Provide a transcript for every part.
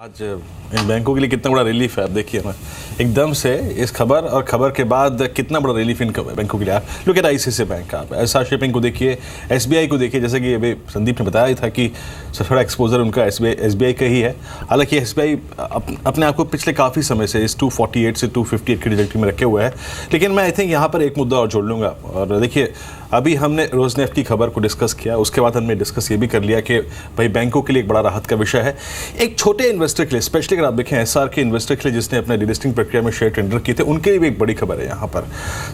आज इन बैंकों के लिए कितना बड़ा रिलीफ है। आप देखिए ना, एकदम से इस खबर और खबर के बाद कितना बड़ा रिलीफ इन बैंकों के लिए। आप लुक एट आईसीआईसीआई बैंक, आप एसआर शिपिंग को देखिए, एसबीआई को देखिए। जैसे कि अभी संदीप ने बताया था कि सबसे बड़ा एक्सपोजर उनका एसबीआई का ही है। हालांकि एसबीआई अपने आप को पिछले काफ़ी समय से इस 248 से 258 की ट्रैजेक्टरी में रखे हुए हैं। लेकिन मैं आई थिंक यहाँ पर एक मुद्दा और जोड़ लूँगा। और देखिए, अभी हमने रोजनेफ्ट की खबर को डिस्कस किया, उसके बाद हमने डिस्कस ये भी कर लिया कि भाई बैंकों के लिए एक बड़ा राहत का विषय है। एक छोटे इन्वेस्टर के लिए, स्पेशली अगर आप देखें एसआर के इन्वेस्टर के लिए जिसने अपने डिलिस्टिंग प्रक्रिया में शेयर टेंडर किए थे, उनके लिए भी एक बड़ी खबर है यहाँ पर।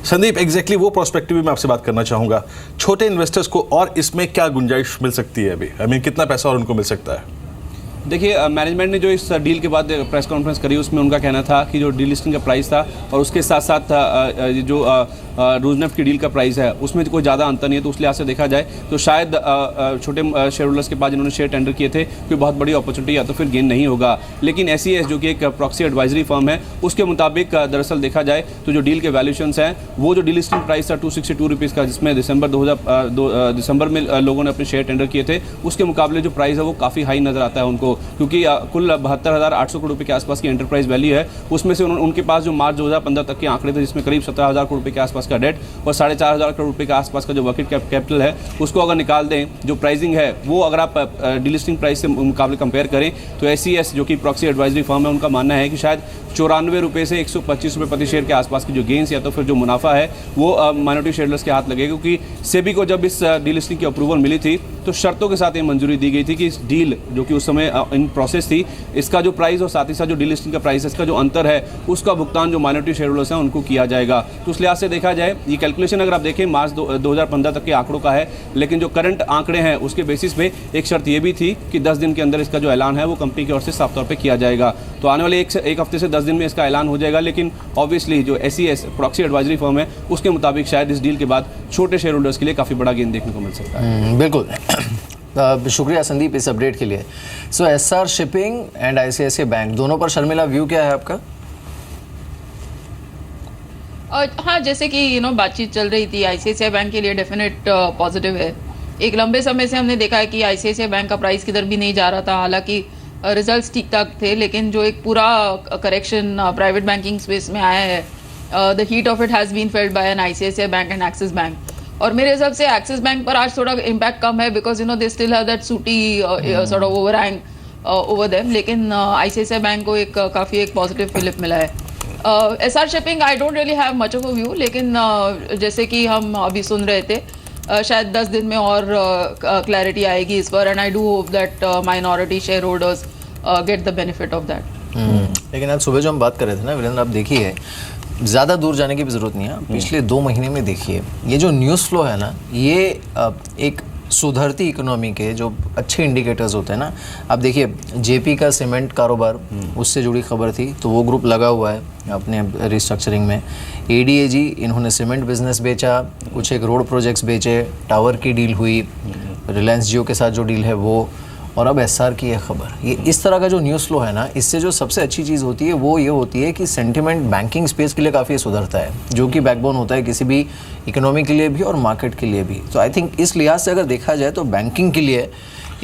संदीप, एग्जैक्टली वो पर्सपेक्टिव भी मैं आपसे बात करना चाहूँगा। छोटे इन्वेस्टर्स को और इसमें क्या गुंजाइश मिल सकती है अभी? आई मीन, कितना पैसा और उनको मिल सकता है? देखिए, मैनेजमेंट ने जो इस डील के बाद प्रेस कॉन्फ्रेंस करी, उसमें उनका कहना था कि जो डीलिस्टिंग का प्राइस था और उसके साथ साथ जो रोजनेफ्ट की डील का प्राइस है, उसमें कोई ज़्यादा अंतर नहीं है। तो उस लिहाज से देखा जाए तो शायद छोटे शेयर होल्डर्स के पास जिन्होंने शेयर टेंडर किए थे, कोई बहुत बड़ी अपॉर्चुनिटी या तो फिर गेन नहीं होगा। लेकिन एसईएस जो कि एक प्रॉक्सी एडवाइजरी फर्म है, उसके मुताबिक दरअसल देखा जाए तो जो डील के वैल्यूशंस हैं, वो जो डीलिस्टिंग प्राइस था 262 रुपीज़ का, जिसमें दिसंबर में लोगों ने अपने शेयर टेंडर किए थे, उसके मुकाबले जो प्राइस है वो काफ़ी हाई नज़र आता है उनको, क्योंकि कुल 72,800 करोड़ रुपये के आसपास की एंटरप्राइज वैल्यू है। उसमें से उनके पास जो मार्च 2015 तक के आंकड़े थे, जिसमें करीब 17,000 करोड़ रुपये के आसपास का डेट और 4,500 करोड़ रुपये के आसपास का जो वर्किंग कैपिटल है, उसको अगर निकाल दें, जो प्राइसिंग है वो अगर आप डीलिस्टिंग प्राइस से मुकाबले कंपेयर करें, तो एसईएस जो कि प्रॉक्सी एडवाइजरी फर्म है, उनका मानना है कि शायद 94 रुपये से 125 रुपये प्रति शेयर के आसपास की जो गेंस या तो फिर जो मुनाफा है वो माइनॉरिटी शेयरहोल्डर्स के हाथ लगेगा। क्योंकि सेबी को जब इस डीलिस्टिंग की अप्रूवल मिली थी, तो शर्तों के साथ ये मंजूरी दी गई थी कि इस डील जो कि उस समय इन प्रोसेस थी, इसका जो प्राइस और साथ ही साथ जो डीलिस्टिंग का प्राइस है, इसका जो अंतर है, उसका भुगतान जो माइनॉरिटी शेयरहोल्डर्स हैं उनको किया जाएगा। तो उस लिहाज से देखा जाए, ये कैलकुलेशन अगर आप देखें मार्च 2015 तक के आंकड़ों का है, लेकिन जो करंट आंकड़े हैं उसके बेसिस पे एक शर्त ये भी थी कि 10 दिन के अंदर इसका जो ऐलान है वो कंपनी की ओर से साफ तौर पर किया जाएगा। तो आने वाले एक हफ्ते से 10 दिन में इसका ऐलान हो जाएगा। लेकिन ऑब्वियसली जो एसईएस प्रॉक्सी एडवाइजरी फर्म है, उसके मुताबिक शायद इस डील के बाद छोटे शेयर होल्डर्स के लिए काफ़ी बड़ा गेन देखने को मिल सकता है। बिल्कुल, शुक्रिया संदीप इस अपडेट के लिए। So SR shipping and ICICI bank दोनों पर शर्मिला व्यू क्या है आपका? हाँ, जैसे कि बातचीत चल रही थी, आईसीआईसीआई बैंक के लिए डेफिनेट पॉजिटिव है। एक लंबे समय से हमने देखा है कि आईसीआईसीआई बैंक का प्राइस किधर भी नहीं जा रहा था। हालांकि रिजल्ट्स ठीक ठाक थे, लेकिन जो एक पूरा करेक्शन प्राइवेट बैंकिंग स्पेस में आया है, the heat of it has been felt by an ICICI bank and Axis bank. और मेरे हिसाब से एक्सिस बैंक पर आज थोड़ा इम्पैक्ट कम है, because they still have that सूटी sort of overhang over them. लेकिन आईसीआईसीआई बैंक को एक काफ़ी एक पॉजिटिव फिलिप मिला है। SR shipping I don't really have much of a view, लेकिन जैसे कि हम अभी सुन रहे थे, शायद 10 दिन में और क्लैरिटी आएगी इस पर, and I do hope that minority share holders get the benefit of that. लेकिन आज सुबह जो हम बात कर रहे थे ना वीरेंद्र, आप देखिए ज़्यादा दूर जाने की भी ज़रूरत नहीं है। पिछले 2 महीने में देखिए, ये जो न्यूज़ फ्लो है ना, ये एक सुधरती इकोनॉमी के जो अच्छे इंडिकेटर्स होते हैं ना। आप देखिए, जेपी का सीमेंट कारोबार, उससे जुड़ी खबर थी, तो वो ग्रुप लगा हुआ है अपने रिस्ट्रक्चरिंग में। एडीएजी, इन्होंने सीमेंट बिजनेस बेचा, कुछ एक रोड प्रोजेक्ट्स बेचे, टावर की डील हुई, रिलायंस जियो के साथ जो डील है वो, और अब एसआर की है खबर। ये इस तरह का जो न्यूज़ फ्लो है ना, इससे जो सबसे अच्छी चीज़ होती है वो ये होती है कि सेंटिमेंट बैंकिंग स्पेस के लिए काफ़ी सुधरता है, जो कि बैकबोन होता है किसी भी इकोनॉमी के लिए भी और मार्केट के लिए भी। तो आई थिंक इस लिहाज से अगर देखा जाए तो बैंकिंग के लिए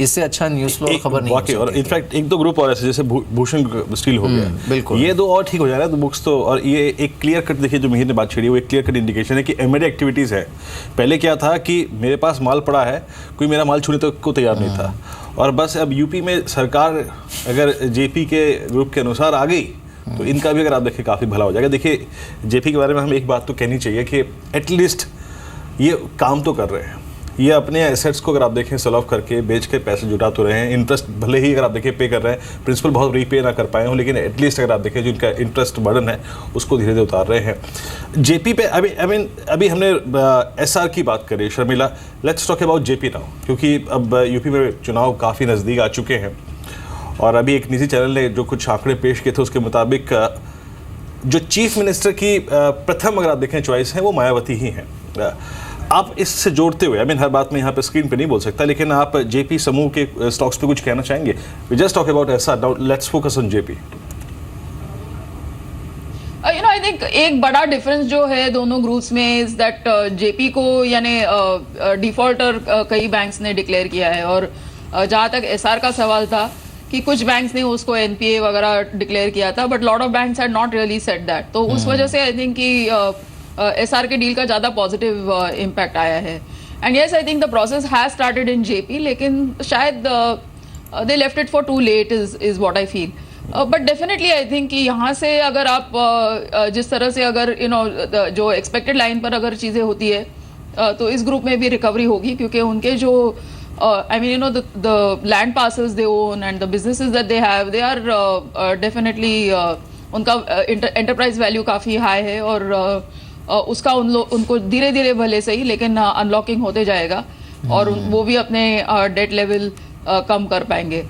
इससे अच्छा न्यूज़ फ्लो खबर नहीं वाकई। और इनफैक्ट एक दो ग्रुप और ऐसे, जैसे भूषण स्टील हो गया, बिल्कुल, ये दो और ठीक हो जा रहा है तो बुक्स तो। और ये एक क्लियर कट, देखिए जो मिहिर ने बात छेड़ी, वो एक क्लियर कट इंडिकेशन है कि एमएडे एक्टिविटीज़ है। पहले क्या था कि मेरे पास माल पड़ा है, कोई मेरा माल छूने तक को तैयार नहीं था, और बस अब यूपी में सरकार अगर जेपी के ग्रुप के अनुसार आ गई, तो इनका भी अगर आप देखें काफ़ी भला हो जाएगा। देखिए, जेपी के बारे में हमें एक बात तो कहनी चाहिए कि एटलीस्ट ये काम तो कर रहे हैं। ये अपने एसेट्स को अगर आप देखें सेल ऑफ करके बेच के पैसे जुटा तो रहे हैं। इंटरेस्ट भले ही अगर आप देखें पे कर रहे हैं, प्रिंसिपल बहुत रीपे ना कर पाए हों, लेकिन एटलीस्ट अगर आप देखें जो इनका इंटरेस्ट बर्डन है उसको धीरे धीरे उतार रहे हैं। जेपी पे अभी हमने एसआर की बात करी Sharmila, let's talk about JP now, क्योंकि अब यूपी में चुनाव काफ़ी नज़दीक आ चुके हैं। और अभी एक निजी चैनल ने जो कुछ आंकड़े पेश किए थे, उसके मुताबिक जो चीफ मिनिस्टर की प्रथम अगर आप देखें चॉइस है वो मायावती ही हैं। आप इससे जोड़ते हुए, हर बात में यहाँ पे स्क्रीन पे नहीं बोल सकता, लेकिन आप जेपी समूह के स्टॉक्स पे कुछ कहना चाहेंगे? We just talk about Essar, now let's focus on JP. I think एक बड़ा डिफरेंस जो है दोनों ग्रुप्स में इज दैट जेपी को यानी डिफॉल्टर कई बैंक्स ने डिक्लेयर किया है, और जहाँ तक एसआर का सवाल था कि कुछ बैंक्स ने उसको एनपीए वगैरह डिक्लेयर किया था, but lot of banks had not really said that. तो उस वजह से आई थिंक कि एसआर के डील का ज़्यादा पॉजिटिव इम्पैक्ट आया है। And yes, I think the process has started in JP, लेकिन शायद they left it for too late is what I feel. But definitely I think कि यहाँ से अगर आप जिस तरह से अगर जो एक्सपेक्टेड लाइन पर अगर चीज़ें होती है तो इस ग्रुप में भी रिकवरी होगी, क्योंकि उनके जो I mean, the land parcels they own and the businesses that they have, they are definitely उनका enterprise value काफ़ी high है, और उसका उनको धीरे धीरे भले सही लेकिन अनलॉकिंग होते जाएगा, और वो भी अपने डेट लेवल कम कर पाएंगे।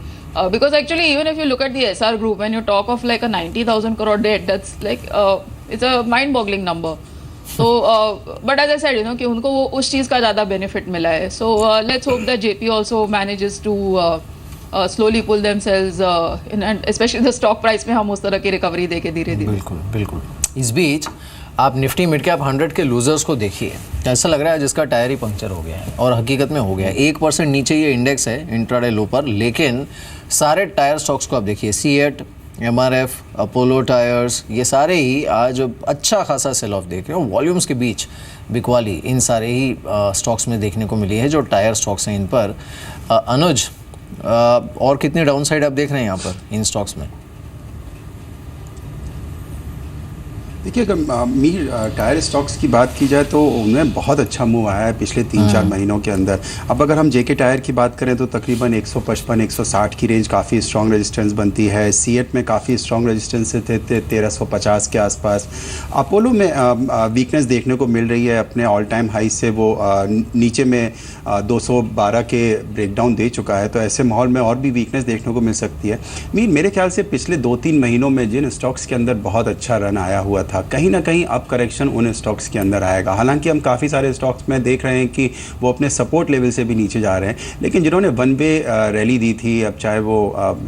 Because actually even if you look at the SR group, when you talk of like a 90,000 crore debt, that's like it's a mind-boggling number. So, but as I said, कि उनको वो उस चीज़ का ज़्यादा benefit मिला है। So let's hope that JP also manages to slowly pull themselves in, and especially the stock price में हम उस तरह की रिकवरी देके धीरे धीरे। बिल्कुल बिल्कुल। इस बीच आप निफ्टी मिड कैप 100 के लूजर्स को देखिए, ऐसा लग रहा है जिसका टायर ही पंक्चर हो गया है, और हकीकत में हो गया है। 1% नीचे ये इंडेक्स है इंट्राडे लो पर, लेकिन सारे टायर स्टॉक्स को आप देखिए, सीएट, एमआरएफ, अपोलो टायर्स, ये सारे ही आज अच्छा खासा सेल ऑफ देख रहे हो। वॉल्यूम्स के बीच बिकवाली इन सारे ही स्टॉक्स में देखने को मिली है जो टायर स्टॉक्स हैं इन पर। अनुज, और कितनी डाउन साइड आप देख रहे हैं यहाँ पर इन स्टॉक्स में? देखिए, अगर मीर टायर स्टॉक्स की बात की जाए तो उनमें बहुत अच्छा मूव आया है पिछले 3-4 महीनों के अंदर। अब अगर हम जेके टायर की बात करें तो तकरीबन 155-160 की रेंज काफ़ी स्ट्रॉन्ग रेजिस्टेंस बनती है। सीएट में काफ़ी स्ट्रॉन्ग रेजिस्टेंस थे 1350 के आसपास। अपोलो में वीकनेस देखने को मिल रही है, अपने ऑल टाइम हाई से वो नीचे में 212 के ब्रेकडाउन दे चुका है, तो ऐसे माहौल में और भी वीकनेस देखने को मिल सकती है। मीर, मेरे ख्याल से पिछले 2-3 महीनों में जिन स्टॉक्स के अंदर बहुत अच्छा रन आया हुआ था, कहीं ना कहीं अब करेक्शन उन स्टॉक्स के अंदर आएगा। हालांकि हम काफ़ी सारे स्टॉक्स में देख रहे हैं कि वो अपने सपोर्ट लेवल से भी नीचे जा रहे हैं, लेकिन जिन्होंने वन वे रैली दी थी, अब चाहे वो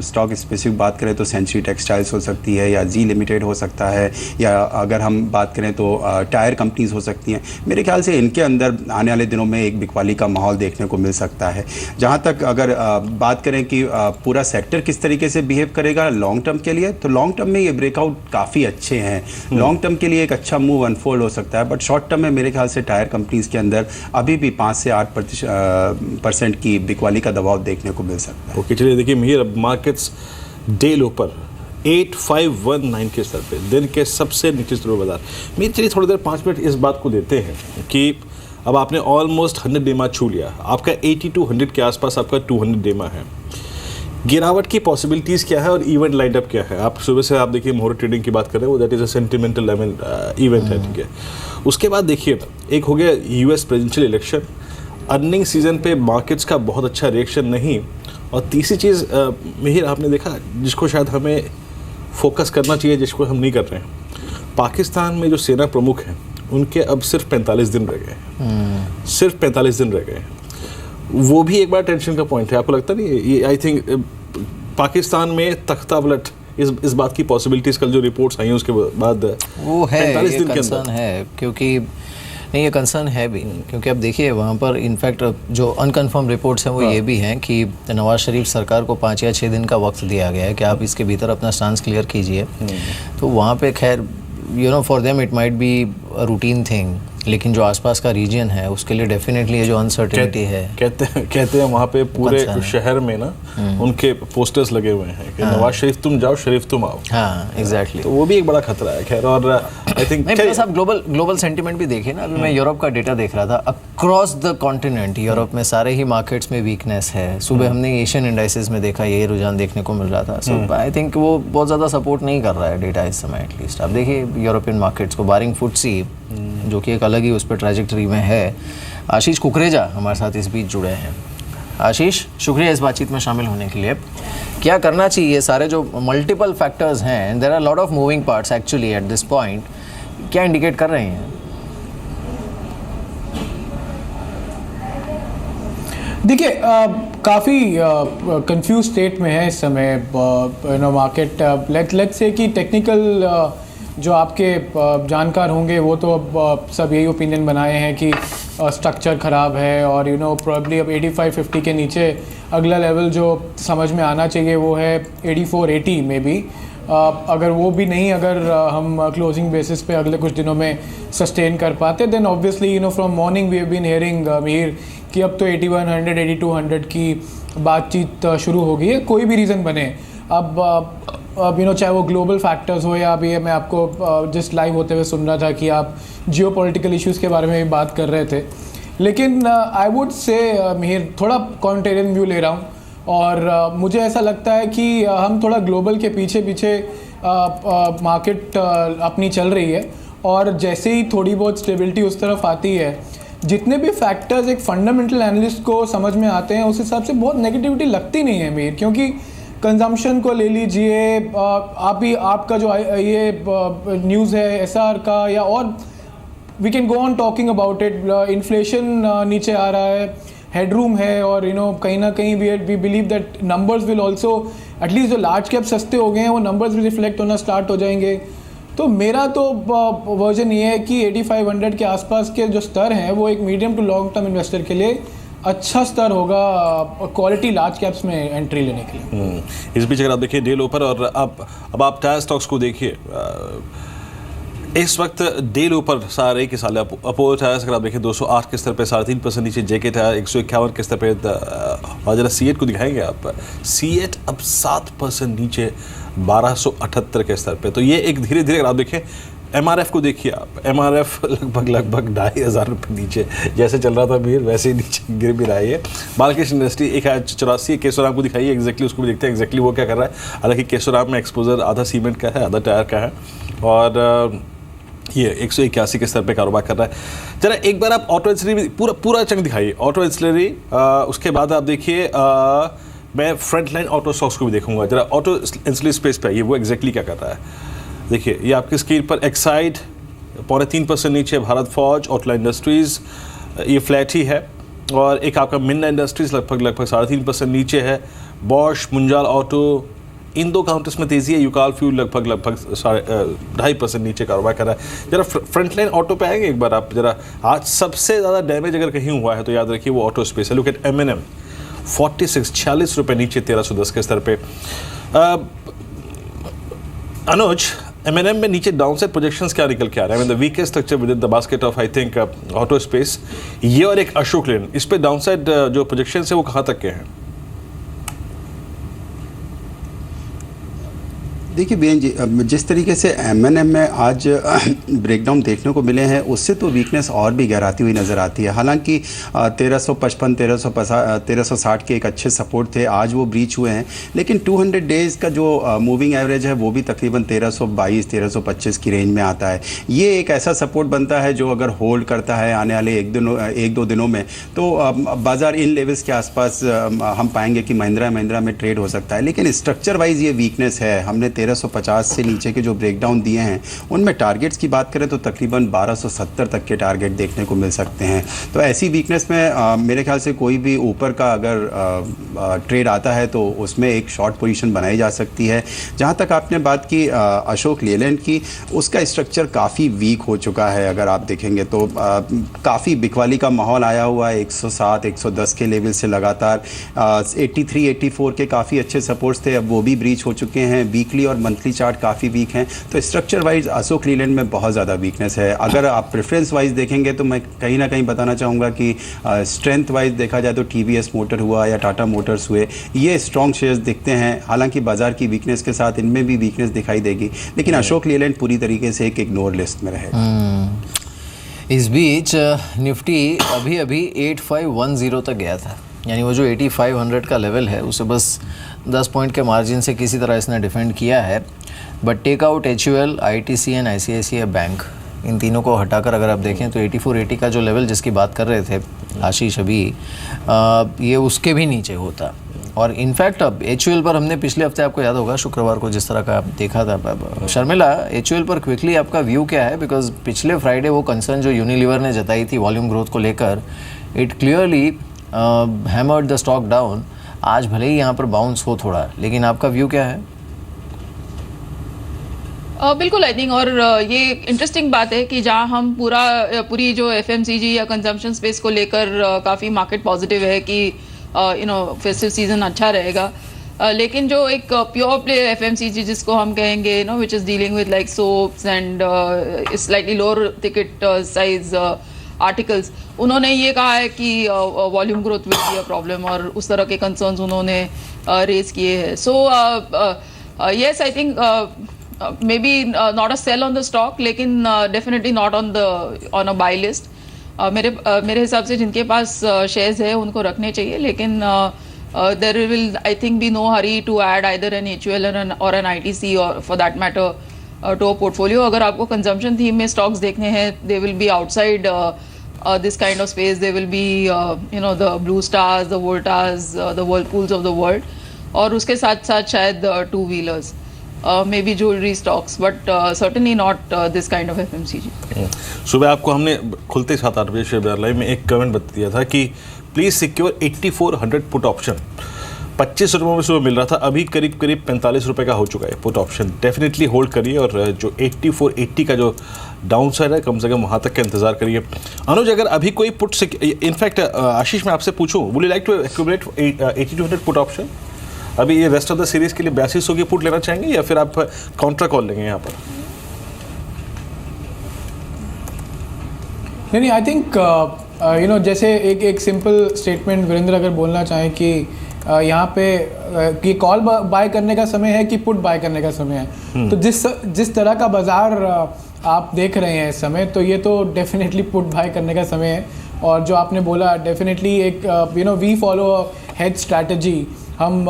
स्टॉक स्पेसिफिक बात करें तो सेंचुरी टेक्सटाइल्स हो सकती है, या जी लिमिटेड हो सकता है, या अगर हम बात करें तो टायर कंपनीज हो सकती हैं। मेरे ख्याल से इनके अंदर आने वाले दिनों में एक बिकवाली का माहौल देखने को मिल सकता है। जहाँ तक अगर बात करें कि पूरा सेक्टर किस तरीके से बिहेव करेगा लॉन्ग टर्म के लिए, तो लॉन्ग टर्म में ये ब्रेकआउट काफ़ी अच्छे हैं। लॉन्ग टर्म के लिए एक अच्छा मूव अनफोल्ड हो सकता है, बट शॉर्ट टर्म में मेरे ख्याल से टायर कंपनीज के अंदर अभी भी 5 से 8% की बिकवाली का दबाव देखने को मिल सकता है। ओके, चलिए देखिए मीर, अब मार्केट्स डे लो पर 8519 के स्तर पे, दिन के सबसे नीचे स्तर बाजार। मीर, चलिए थोड़ी देर 5 मिनट इस बात को देते हैं कि अब आपने ऑलमोस्ट 100 डेमा छू लिया, आपका 80 to 100 के आसपास आपका 200 डेमा है। गिरावट की पॉसिबिलिटीज़ क्या है और इवेंट लाइट अप क्या है? आप सुबह से आप देखिए मोहर ट्रेडिंग की बात कर रहे हैं, वो that is a sentimental event है, ठीक है। उसके बाद देखिए, एक हो गया US presidential election, earning season पे मार्केट्स का बहुत अच्छा रिएक्शन नहीं, और तीसरी चीज़ मिहिर आपने देखा जिसको शायद हमें फोकस करना चाहिए, जिसको हम नहीं कर रहे हैं, पाकिस्तान में जो सेना प्रमुख हैं उनके अब सिर्फ 45 दिन रह गए, सिर्फ 45 दिन रह गए। वो भी एक बार टेंशन का पॉइंट है, आपको लगता नहीं? ये आई थिंक पाकिस्तान में तख्ता पलट इस बात की पॉसिबिलिटीज, कल जो रिपोर्ट्स आई हैं उसके बाद वो है, 45 ये दिन के कंसर्न अंदर है, क्योंकि नहीं, ये कंसर्न है भी, क्योंकि अब देखिए वहाँ पर इनफैक्ट जो अनकन्फर्म रिपोर्ट्स हैं वो ये भी हैं कि नवाज शरीफ सरकार को 5 या 6 दिन का वक्त दिया गया है कि आप इसके भीतर अपना स्टांस क्लियर कीजिए। तो वहाँ पे खैर for them it might be a routine thing, लेकिन जो आसपास का रीजन है उसके लिए डेफिनेटली ये जो अनसर्टेनिटी है, कहते हैं वहाँ पे पूरे शहर में ना उनके पोस्टर्स लगे हुए हैं कि नवाज शरीफ तुम जाओ, शरीफ तुम आओ। हाँ, एग्जैक्टली। तो वो भी एक बड़ा खतरा है। खैर, और आई थिंक नहीं, प्लस आप ग्लोबल सेंटिमेंट भी देखिए ना। अभी मैं यूरोप का डेटा देख रहा था, अक्रॉस द कॉन्टिनेंट यूरोप में सारे ही मार्केट्स में वीकनेस है। सुबह हमने एशियन इंडाइसेस में देखा, ये रुझान देखने को मिल रहा था। सो आई थिंक वो बहुत ज़्यादा सपोर्ट नहीं कर रहा है डेटा इस समय, एटलीस्ट। आप देखिए यूरोपियन मार्केट्स को, बारिंग फुटसी जो कि एक अलग ही उस पर ट्रैजेक्टरी में है। आशीष कुकरेजा हमारे साथ इस बीच जुड़े हैं। आशीष, शुक्रिया इस बातचीत में शामिल होने के लिए। क्या करना चाहिए? सारे जो मल्टीपल फैक्टर्स हैं, there are lot of moving parts actually at this point, क्या इंडिकेट कर रहे हैं? देखिए, काफ़ी कंफ्यूज स्टेट में है इस समय मार्केट। लेट्स से कि टेक्निकल जो आपके जानकार होंगे वो तो अब सब यही ओपिनियन बनाए हैं कि स्ट्रक्चर ख़राब है और प्रोबेबली अब 85-50 के नीचे अगला लेवल जो समझ में आना चाहिए वो है 84-80 में भी। अगर वो भी नहीं, अगर हम क्लोजिंग बेसिस पे अगले कुछ दिनों में सस्टेन कर पाते, then obviously from morning we have been hearing मीर कि अब तो 8100 8200 की बातचीत शुरू हो गई है, कोई भी रीज़न बने। अब चाहे वो ग्लोबल फैक्टर्स हो या अभी मैं आपको जस्ट लाइव होते हुए सुन रहा था कि आप जियो पॉलिटिकल इशूज़ के बारे में भी बात कर रहे थे, लेकिन आई वुड से मिहिर थोड़ा कॉन्ट्रेरियन व्यू ले रहा हूँ और मुझे ऐसा लगता है कि हम थोड़ा ग्लोबल के पीछे पीछे मार्केट अपनी चल रही है और जैसे ही थोड़ी बहुत स्टेबिलिटी उस तरफ आती है, जितने भी फैक्टर्स एक फंडामेंटल एनालिस्ट को समझ में आते हैं उस हिसाब से बहुत नेगेटिविटी लगती नहीं है मीर, क्योंकि कंजम्पशन को ले लीजिए, आप ही आपका जो ये न्यूज़ है एसआर का या और we can go on talking about it, inflation नीचे आ रहा है, हेडरूम है और कहीं ना कहीं we believe that numbers will also, at least जो लार्ज कैप सस्ते हो गए हैं वो नंबर्स भी रिफ्लेक्ट होना स्टार्ट हो जाएंगे। तो मेरा तो वर्जन ये है कि 8500 के आसपास के जो स्तर हैं वो एक medium to long term investor के लिए अच्छा स्तर होगा क्वालिटी लार्ज कैप्स में एंट्री लेने के लिए। इस बीच अगर आप देखिए डे ऊपर और अब आप टायर स्टॉक्स को देखिए, इस वक्त डे ऊपर सारे के साले अपोलो टायर्स अगर आप देखिए 208 के स्तर पे 3.5% नीचे, जेके टायर 151 के स्तर पे, और जरा सीएट को दिखाएंगे आप, सीएट अब 7% नीचे 1278 के स्तर पे। तो ये एक धीरे धीरे अगर आप देखें, एमआरएफ को देखिए आप, एमआरएफ लगभग 2500 रुपये नीचे जैसे चल रहा था मीर वैसे ही नीचे गिर भी रहा है। बालकृष्ण इंडस्ट्री 1084, केशोराम को दिखाइए एग्जैक्टली, उसको भी देखते हैं एग्जैक्टली वो क्या कर रहा है। हालांकि केशोराम में एक्सपोजर आधा सीमेंट का है, आधा टायर का है, और ये 181 के स्तर पे कारोबार कर रहा है। जरा एक बार आप ऑटो एंसिलरी पूरा चंक दिखाइए, ऑटो एंसिलरी, उसके बाद आप देखिए मैं फ्रंट लाइन ऑटो स्टॉक्स को भी देखूंगा। जरा ऑटो एंसिलरी स्पेस पे आइए, वो एग्जैक्टली क्या कर रहा है देखिए। ये आपकी स्क्रीन पर एक्साइड 3.25% नीचे, भारत फौज, ऑटोलाइन इंडस्ट्रीज़ ये फ्लैट ही है, और एक आपका मिन्ना इंडस्ट्रीज़ लगभग 3.5% नीचे है, बॉश, मुंजाल ऑटो, इन दो काउंटर्स में तेज़ी है, यूकाल फ्यूल लगभग 2.5% नीचे कारोबार कर रहा है। जरा फ्रंट लाइन ऑटो पे आएंगे एक बार आप जरा। आज सबसे ज़्यादा डैमेज अगर कहीं हुआ है तो याद रखिए वो ऑटो स्पेस है। लुक एट M&M 46 रुपये नीचे 1310 के स्तर पे। अनुज, M&M में नीचे डाउनसाइड प्रोजेक्शंस क्या निकल के आ रहे हैं? The weakest structure with in the basket of I think auto space, ये और एक अशोक लेन, इस पे डाउनसाइड जो प्रोजेक्शंस है वो कहाँ तक के हैं? देखिए बेन जी, जिस तरीके से M&M में आज ब्रेकडाउन देखने को मिले हैं उससे तो वीकनेस और भी गहराती हुई नज़र आती है। हालांकि 1355 1360 के एक अच्छे सपोर्ट थे, आज वो ब्रीच हुए हैं, लेकिन 200 डेज़ का जो मूविंग एवरेज है वो भी तकरीबन 1322 1325 की रेंज में आता है। ये एक ऐसा सपोर्ट बनता है जो अगर होल्ड करता है आने वाले एक दो दिनों में तो बाज़ार इन लेवल्स के आसपास हम पाएंगे कि महिंद्रा में ट्रेड हो सकता है। लेकिन स्ट्रक्चर वाइज ये वीकनेस है। हमने 1350 से नीचे के जो ब्रेकडाउन दिए हैं उनमें टारगेट्स की बात करें तो तकरीबन 1270 तक के टारगेट देखने को मिल सकते हैं। तो ऐसी वीकनेस में मेरे ख्याल से कोई भी ऊपर का अगर ट्रेड आता है तो उसमें एक शॉर्ट पोजीशन बनाई जा सकती है। जहां तक आपने बात की अशोक लेलैंड की, उसका स्ट्रक्चर काफ़ी वीक हो चुका है। अगर आप देखेंगे तो काफ़ी बिकवाली का माहौल आया हुआ है। 107 110 के लेवल से लगातार 83 84 के काफ़ी अच्छे सपोर्ट्स थे, अब वो भी ब्रीच हो चुके हैं। वीकली और मंथली चार्ट काफ़ी वीक हैं। तो स्ट्रक्चर वाइज अशोक लीलैंड में बहुत ज़्यादा वीकनेस है। अगर आप प्रेफरेंस वाइज देखेंगे तो मैं कहीं ना कहीं बताना चाहूँगा कि स्ट्रेंथ वाइज देखा जाए तो TVS मोटर हुआ या टाटा मोटर्स हुए, ये स्ट्रॉन्ग शेयर्स दिखते हैं। हालांकि बाजार की वीकनेस के साथ इनमें भी वीकनेस दिखाई देगी, लेकिन अशोक लीलैंड पूरी तरीके से एक इग्नोर लिस्ट में रहेगा। इस बीच निफ्टी अभी 8510 तक गया था, यानी वो जो 8500 का लेवल है उसे बस 10 पॉइंट के मार्जिन से किसी तरह इसने डिफेंड किया है। But take out HUL, ITC and ICICI bank, इन तीनों को हटाकर अगर आप देखें तो 8480 का जो लेवल जिसकी बात कर रहे थे आशीष अभी, ये उसके भी नीचे होता। और इनफैक्ट अब HUL पर हमने पिछले हफ्ते, आपको याद होगा शुक्रवार को जिस तरह का देखा था। शर्मिला, HUL पर क्विकली आपका व्यू क्या है? बिकॉज पिछले फ्राइडे वो कंसर्न जो यूनिलीवर ने जताई थी वॉल्यूम ग्रोथ को लेकर, it clearly hammered the stock down. आज भले ही यहाँ पर बाउंस हो थोड़ा, लेकिन आपका व्यू क्या है? बिल्कुल आई थिंक, और ये इंटरेस्टिंग बात है कि जहाँ हम पूरी जो एफएमसीजी या कंजम्पशन स्पेस को लेकर काफ़ी मार्केट पॉजिटिव है कि फेस्टिव सीजन अच्छा रहेगा, लेकिन जो एक प्योर प्ले एफएमसीजी जिसको हम कहेंगे which is dealing with like soaps and slightly lower ticket size articles, उन्होंने ये कहा है कि volume growth will be a problem, और उस तरह के कंसर्न्स उन्होंने रेज किए हैं. So yes, I think maybe not a sell on the stock, लेकिन definitely not on a buy list. मेरे हिसाब से जिनके पास shares है उनको रखने चाहिए, लेकिन there will I think be no hurry to add either an HUL or an ITC or for that matter to a portfolio. अगर आपको consumption theme में stocks देखने हैं, they will be outside this kind of space. They will be the Blue Stars, the Voltas, the Whirlpools of the world, और उसके साथ साथ शायद two wheelers. Maybe jewelry stocks, but certainly not this kind of FMCG. सुबह आपको हमने खुलते 7-8 बजे शेयर बाजार लाइव में एक कमेंट बता दिया था कि प्लीज़ सिक्योर 8400 पुट ऑप्शन. 25 रुपये में सुबह मिल रहा था, अभी करीब 45 रुपये का हो चुका है पुट ऑप्शन. डेफिनेटली होल्ड करिए, और जो 8480 का जो डाउन साइड है कम से कम वहाँ तक का इंतजार करिए. अनुज, अगर अभी कोई पुट इनफैक्ट आशीष मैं आपसे पूछूँ, would you like to accumulate 8200 put option? अभी ये रेस्ट ऑफ द सीरीज के लिए 8200 की पुट लेना चाहेंगे या फिर आप काउंटर कॉल लेंगे यहाँ पर? नहीं, आई थिंक जैसे एक सिंपल स्टेटमेंट वीरेंद्र अगर बोलना चाहें कि यहाँ पे कि कॉल बाय करने का समय है कि पुट बाय करने का समय है, तो जिस तरह का बाजार आप देख रहे हैं इस समय, तो ये तो डेफिनेटली पुट बाय करने का समय है. और जो आपने बोला, डेफिनेटली एक वी फॉलो हेज स्ट्रैटेजी. हम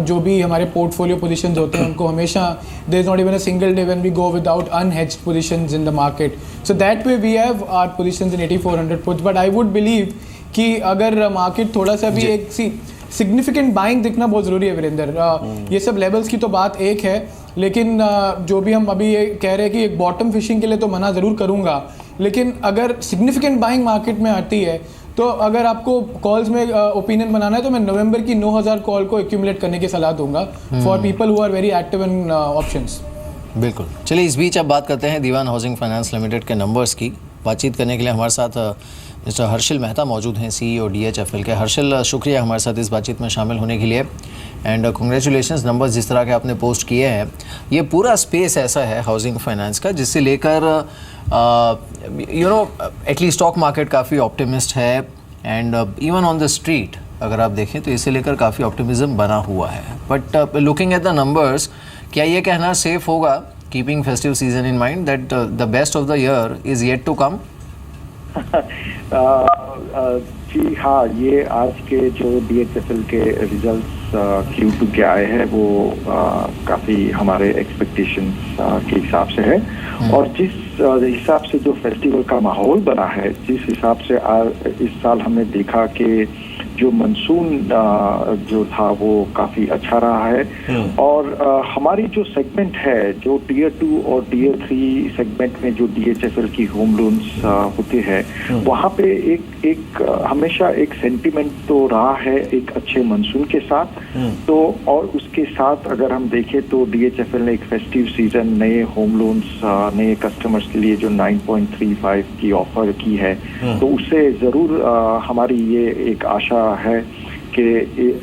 जो भी हमारे पोर्टफोलियो पोजीशंस होते हैं उनको हमेशा there is not even a single day when we go without unhedged positions in the market. So that way we have our positions in 8400 puts. But I would believe कि अगर market थोड़ा सा भी एक सिग्निफिकेंट बाइंग दिखना बहुत ज़रूरी है वीरेंद्र. ये सब लेवल्स की तो बात एक है, लेकिन जो भी हम अभी ये कह रहे हैं कि एक बॉटम फिशिंग के लिए तो मना ज़रूर करूँगा, लेकिन अगर सिग्निफिकेंट बाइंग मार्केट में आती है तो अगर आपको कॉल्स में ओपिनियन बनाना है तो मैं नवंबर की 9000 कॉल को एक्यूमुलेट करने की सलाह दूंगा for people who are very active in options. बिल्कुल. चलिए, इस बीच अब बात करते हैं दीवान हाउसिंग फाइनेंस लिमिटेड के नंबर्स की. बातचीत करने के लिए हमारे साथ मिस्टर हर्षिल मेहता मौजूद हैं, CEO DHFL के. हर्षिल, शुक्रिया हमारे साथ इस बातचीत में शामिल होने के लिए, एंड कांग्रेचुलेशंस. नंबर्स जिस तरह के आपने पोस्ट किए हैं, ये पूरा स्पेस ऐसा है हाउसिंग फाइनेंस का जिससे लेकर एटलीस्ट स्टॉक मार्केट काफ़ी ऑप्टिमिस्ट है, and even on the street अगर आप देखें तो इसे लेकर काफ़ी ऑप्टिमिज्म बना हुआ है. But looking at the numbers, क्या ये कहना सेफ होगा, keeping festive season in mind, that the best of the year is yet to come? जी हाँ, ये आज के जो DHFL के रिजल्ट्स Q2 के आए हैं वो काफ़ी हमारे एक्सपेक्टेशंस के हिसाब से है. और जिस हिसाब से जो फेस्टिवल का माहौल बना है, जिस हिसाब से इस साल हमने देखा कि जो मानसून जो था वो काफ़ी अच्छा रहा है. और हमारी जो सेगमेंट है, जो Tier 2 और Tier 3 सेगमेंट में जो DHFL की होम लोन्स होते हैं, वहाँ पे एक हमेशा एक सेंटिमेंट तो रहा है एक अच्छे मानसून के साथ. तो और उसके साथ अगर हम देखें तो DHFL ने एक फेस्टिव सीजन नए होम लोन्स नए कस्टमर्स के लिए जो 9.35 की ऑफर की है, तो उससे ज़रूर हमारी ये एक आशा है कि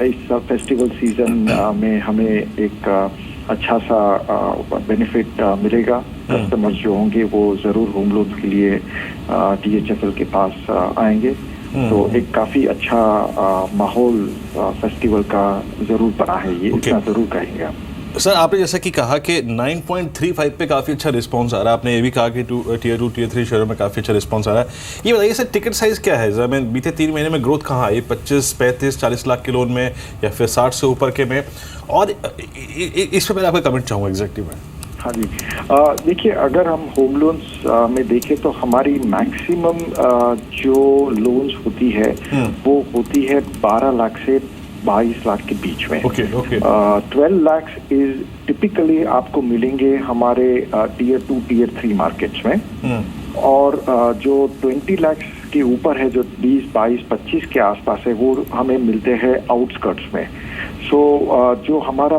इस फेस्टिवल सीजन में हमें एक अच्छा सा बेनिफिट मिलेगा. कस्टमर्स जो होंगे वो ज़रूर होम लोन्स के लिए DHFL के पास आएंगे. तो एक काफ़ी अच्छा माहौल फेस्टिवल का ज़रूर बना है, ये इतना ज़रूर कहेंगे हम. सर, आपने जैसा कि कहा कि 9.35 पे काफ़ी अच्छा रिस्पांस आ रहा है. आपने ये भी कहा कि Tier 2 Tier 3 शहरों में काफ़ी अच्छा रिस्पांस आ रहा है. ये बताइए सर, टिकट साइज़ क्या है? जरा मैं बीते 3 महीने में ग्रोथ कहाँ आई? 25, 35, 40 लाख के लोन में या फिर 60 से ऊपर के में? और इस पर पहले आपका कमेंट चाहूँगा एग्जैक्टली मैं. हाँ जी, देखिए, अगर हम होम लोन्स में देखें तो हमारी मैक्सिमम जो लोन्स होती है वो होती है 12 लाख से 22 लाख के बीच में. 12 लाख इज टिपिकली आपको मिलेंगे हमारे Tier 2 Tier 3 मार्केट्स में. और जो 20 लाख के ऊपर है, जो 20, 22, 25 के आसपास है, वो हमें मिलते हैं आउटस्कर्ट्स में। सो जो हमारा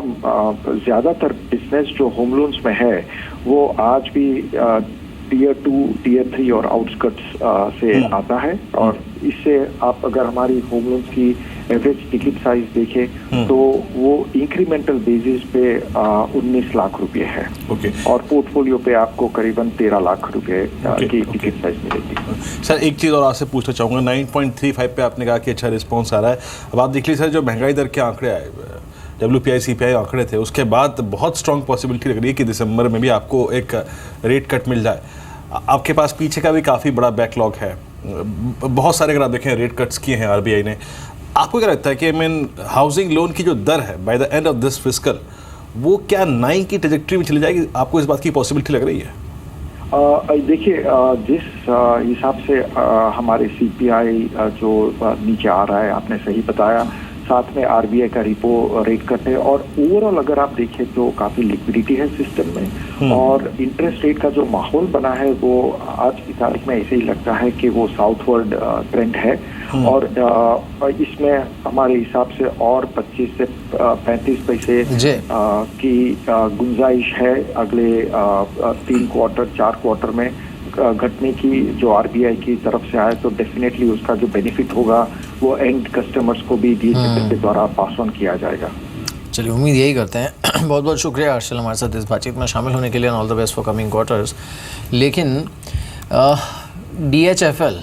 ज़्यादातर बिजनेस जो होम लोन्स में है वो आज भी टियर 2, टियर 3 और आउटस्कर्ट्स से आता है। और इससे आप अगर हमारी होम लोन्स की एवरेज टिकट साइज देखें तो वो इंक्रीमेंटल बेसिस पे 19 लाख रुपए है। ओके। और पोर्टफोलियो पे आपको करीबन 13 लाख रुपए की टिकट साइज मिलेगी। सर एक चीज़ और आपसे पूछना चाहूँगा, 9.35 पे आपने कहा कि अच्छा रिस्पॉन्स आ रहा है। अब आप देख लीजिए सर, जो महंगाई दर के आंकड़े आए, WPI CPI आंकड़े थे, उसके बाद बहुत स्ट्रॉन्ग पॉसिबिलिटी लग रही है कि दिसंबर में भी आपको एक रेट कट मिल जाए। आपके पास पीछे का भी काफ़ी बड़ा बैकलॉग है, बहुत सारे अगर आप देखें रेट कट्स किए हैं RBI ने। आपको क्या लगता है कि हाउसिंग लोन की जो दर है by the end of this fiscal, वो क्या 9 की ट्रैजेक्टरी में चली जाएगी? आपको इस बात की पॉसिबिलिटी लग रही है? देखिए, जिस हिसाब से हमारे CPI जो नीचे आ रहा है, आपने सही बताया, साथ में RBI का रिपो रेट कट है, और ओवरऑल अगर आप देखें तो काफ़ी लिक्विडिटी है सिस्टम में, और इंटरेस्ट रेट का जो माहौल बना है वो आज की तारीख में ऐसे ही लगता है कि वो साउथवर्ड ट्रेंड है। और इसमें हमारे हिसाब से और 25 से 35 पैसे की गुंजाइश है अगले 3 क्वार्टर 4 क्वार्टर में घटने की, जो RBI की तरफ से आए तो डेफिनेटली उसका जो बेनिफिट होगा वो एंड कस्टमर्स को भी DHFL के द्वारा पास ऑन किया जाएगा। चलिए, उम्मीद यही करते हैं। बहुत बहुत शुक्रिया हर्षल हमारे साथ इस बातचीत में शामिल होने के लिए, all the best for coming quarters. लेकिन DHFL,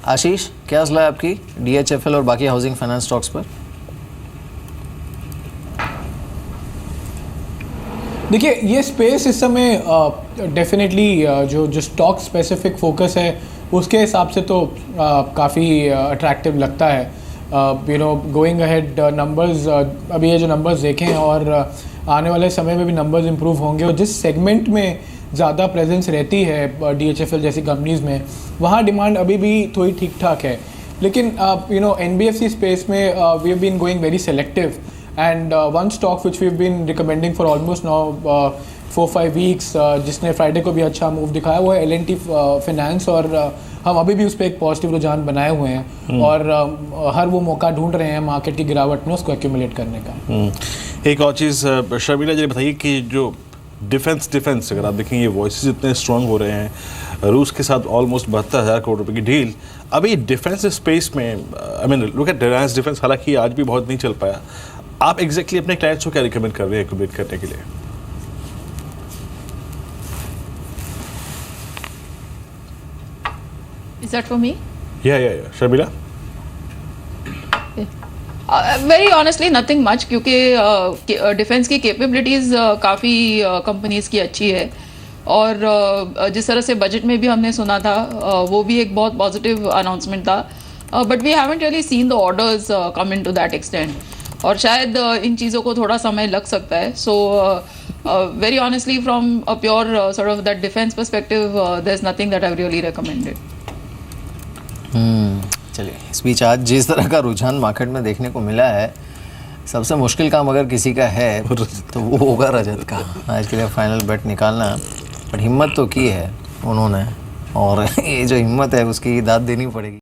आशीष क्या सलाह है आपकी DHFL और बाकी हाउसिंग फाइनेंस स्टॉक्स पर? देखिए, ये स्पेस इस समय डेफिनेटली जो स्टॉक स्पेसिफिक फोकस है उसके हिसाब से तो काफ़ी अट्रैक्टिव लगता है। गोइंग अहेड नंबर्स, अभी ये जो नंबर्स देखें और आने वाले समय में भी नंबर्स इंप्रूव होंगे, और जिस सेगमेंट में ज़्यादा प्रेजेंस रहती है DHFL जैसी कंपनीज़ में, वहाँ डिमांड अभी भी थोड़ी ठीक ठाक है। लेकिन NBFC स्पेस में we have been going very selective, and one stock which we've been recommending for almost now 4-5 weeks, जिसने फ्राइडे को भी अच्छा मूव दिखाया, वो है L&T Finance, और हम अभी भी उस पर एक पॉजिटिव रुझान बनाए हुए हैं, और हर वो मौका ढूंढ रहे हैं मार्केट की गिरावट में उसको एक्यूमुलेट करने का। एक और चीज़ शर्मिला जी बताइए कि जो डिफेंस अगर आप देखें, ये वॉइसेस इतने स्ट्रॉन्ग हो रहे हैं, रूस के साथ ऑलमोस्ट 72,000 करोड़ रुपए की डील, अभी डिफेंस स्पेस में लुक एट रिलायंस डिफेंस, हालांकि आज भी बहुत नहीं चल पाया। आप एग्जैक्टली अपने क्लाइंट्स को क्या रिकमेंड कर रहे हैं एक्यूमुलेट करने के लिए? Is that for me? Yeah, Sharmila? Very honestly nothing much, क्योंकि डिफेंस की कैपेबिलिटीज़ काफ़ी कंपनीज़ की अच्छी है, और जिस तरह से बजट में भी हमने सुना था वो भी एक बहुत पॉजिटिव अनाउंसमेंट था, but we haven't really seen the orders come in to that extent, और शायद इन चीज़ों को थोड़ा समय लग सकता है। So very honestly from a pure sort of that defence perspective, there is nothing that I really recommended. चलिए, इस बीच आज जिस तरह का रुझान मार्केट में देखने को मिला है, सबसे मुश्किल काम अगर किसी का है तो वो होगा रजत का आज के लिए फाइनल बेट निकालना। पर हिम्मत तो की है उन्होंने, और ये जो हिम्मत है उसकी दाद देनी पड़ेगी।